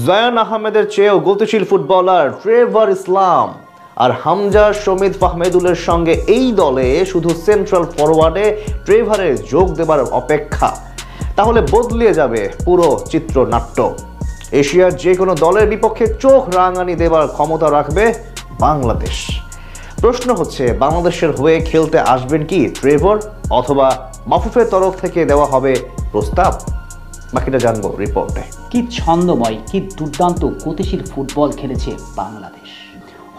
জয়ান আহমেদের চেয়েও গতিশীল ফুটবলার ট্রেভার ইসলাম আর হামজা শমিদ ফাহমেদুলের সঙ্গে এই দলে শুধু সেন্ট্রাল ফরওয়ার্ডে ট্রেভারের যোগ দেবার অপেক্ষা। তাহলে বদলে যাবে পুরো চিত্রনাট্য। এশিয়ার যে কোনো দলের বিপক্ষে চোখ রাঙানি দেবার ক্ষমতা রাখবে বাংলাদেশ। প্রশ্ন হচ্ছে, বাংলাদেশের হয়ে খেলতে আসবেন কি ট্রেভার, অথবা মাহফুফের তরফ থেকে দেওয়া হবে প্রস্তাব? বাকিটা জানবো রিপোর্টে। কি ছন্দময়, কি দুর্দান্ত গতিশীল ফুটবল খেলেছে বাংলাদেশ।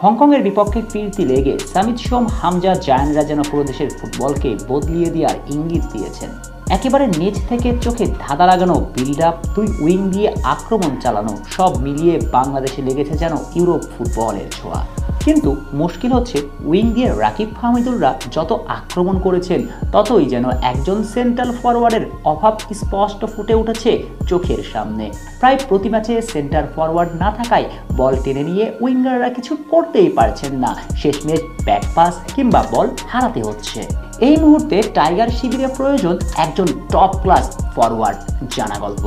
হংকংয়ের বিপক্ষে ফিরতি লেগে সামিত সোম, হামজা, জায়ানরা যেন পুরো দেশের ফুটবলকে বদলিয়ে দেওয়ার ইঙ্গিত দিয়েছেন। একেবারে নিচ থেকে চোখে ধাঁধা লাগানো বিল্ড আপ, দুই উইং দিয়ে আক্রমণ চালানো, সব মিলিয়ে বাংলাদেশে লেগেছে যেন ইউরোপ ফুটবলের ছোঁয়া। কিন্তু মুশকিল হচ্ছে, উইং দিয়ে রাকিব ফাহমিদুলরা যত আক্রমণ করেছেন ততই যেন একজন সেন্ট্রাল ফরওয়ার্ডের অভাব স্পষ্ট ফুটে উঠেছে চোখের সামনে। প্রায় প্রতি ম্যাচে সেন্টার ফরওয়ার্ড না থাকায় বল টেনে নিয়ে উইঙ্গাররা কিছু করতেই পারছেন না, শেষমেশ ব্যাক পাস কিংবা বল হারাতে হচ্ছে। এই মুহূর্তে টাইগার শিবিরে প্রয়োজন একজন টপ ক্লাস ফরওয়ার্ড। জানা গল্প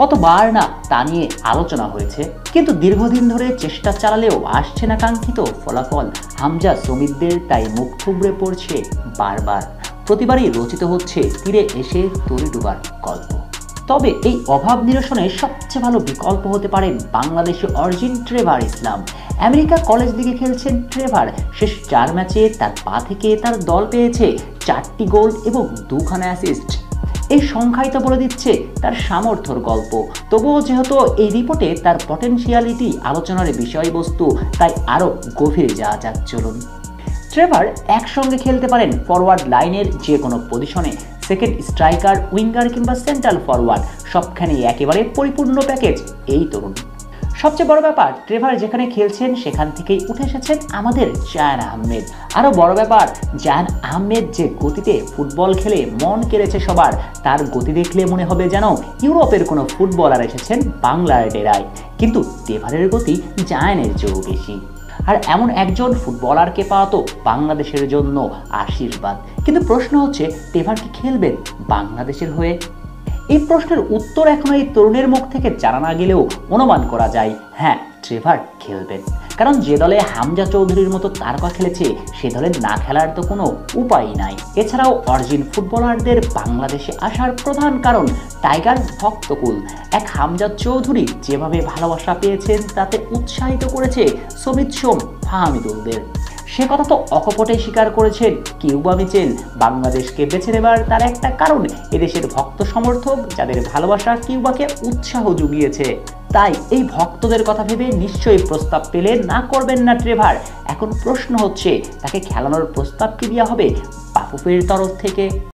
কতবার না তা নিয়ে আলোচনা হয়েছে, কিন্তু দীর্ঘদিন ধরে চেষ্টা চালালেও আসছে না কাঙ্ক্ষিত ফলাফল। হামজা শমিদদের তাই মুখ থুবড়ে পড়ছে বারবার। প্রতিবারই রচিত হচ্ছে তীরে এসে তরি ডুবার গল্প। তবে এই অভাব নিরসনের সবচেয়ে ভালো বিকল্প হতে পারে বাংলাদেশি অরিজিন ট্রেভার ইসলাম। আমেরিকা কলেজ লিগে খেলছেন ট্রেভার। শেষ 4 ম্যাচে তার পা থেকে তার দল পেয়েছে 4টি গোল এবং 2খানা অ্যাসিস্ট। এই সংখ্যাই তো বলে দিচ্ছে তার সামর্থ্যর গল্প। তবুও যেহেতু এই রিপোর্টে তার পটেনশিয়ালিটি আলোচনার বিষয়বস্তু, তাই আরও গভীরে যাওয়া যাক চলুন। ট্রেভার একসঙ্গে খেলতে পারেন ফরওয়ার্ড লাইনের যে কোনো পজিশনে, সেকেন্ড স্ট্রাইকার, উইঙ্গার কিংবা সেন্ট্রাল ফরওয়ার্ড, সবখানেই একেবারে পরিপূর্ণ প্যাকেজ এই তরুণ। সবচেয়ে বড় ব্যাপার, ট্রেভার যেখানে খেলছেন সেখান থেকেই উঠে এসেছেন আমাদের জায়ান আহমেদ। আরও বড় ব্যাপার, জায়ান আহমেদ যে গতিতে ফুটবল খেলে মন কেড়েছে সবার, তার গতি দেখলে মনে হবে যেন ইউরোপের কোনো ফুটবলার এসেছেন বাংলার ডেরায়। কিন্তু ট্রেভারের গতি জায়ানের চেয়েও বেশি। আর এমন একজন ফুটবলারকে পাওয়া তো বাংলাদেশের জন্য আশীর্বাদ। কিন্তু প্রশ্ন হচ্ছে, ট্রেভার কি খেলবেন বাংলাদেশের হয়ে? এই প্রশ্নের উত্তর এখনো এই তরুণের মুখ থেকে জানা না গেলেও অনুমান করা যায়, হ্যাঁ, ট্রেভার খেলবেন। কারণ যে দলে হামজা চৌধুরীর মতো তারকা খেলেছে, সে দলে না খেলার তো কোনো উপায় নাই। এছাড়াও অরিজিন ফুটবলারদের বাংলাদেশে আসার প্রধান কারণ টাইগার ভক্তকুল। এক হামজা চৌধুরী যেভাবে ভালোবাসা পেয়েছেন তাতে উৎসাহিত করেছে সমিত সোম ফাহমিদুলদের। সে কথা তো অকপটে স্বীকার করেছেন কিউবা মিচেল। বাংলাদেশকে বেছে নেবার তার একটা কারণ, এদেশের ভক্ত সমর্থক যাদের ভালোবাসা কিউবাকে উৎসাহ জুগিয়েছে। তাই এই ভক্তদের কথা ভেবে নিশ্চয়ই প্রস্তাব পেলে না করবেন না ট্রেভার। এখন প্রশ্ন হচ্ছে, তাকে খেলানোর প্রস্তাব কি দেওয়া হবে মাহফুফের তরফ থেকে?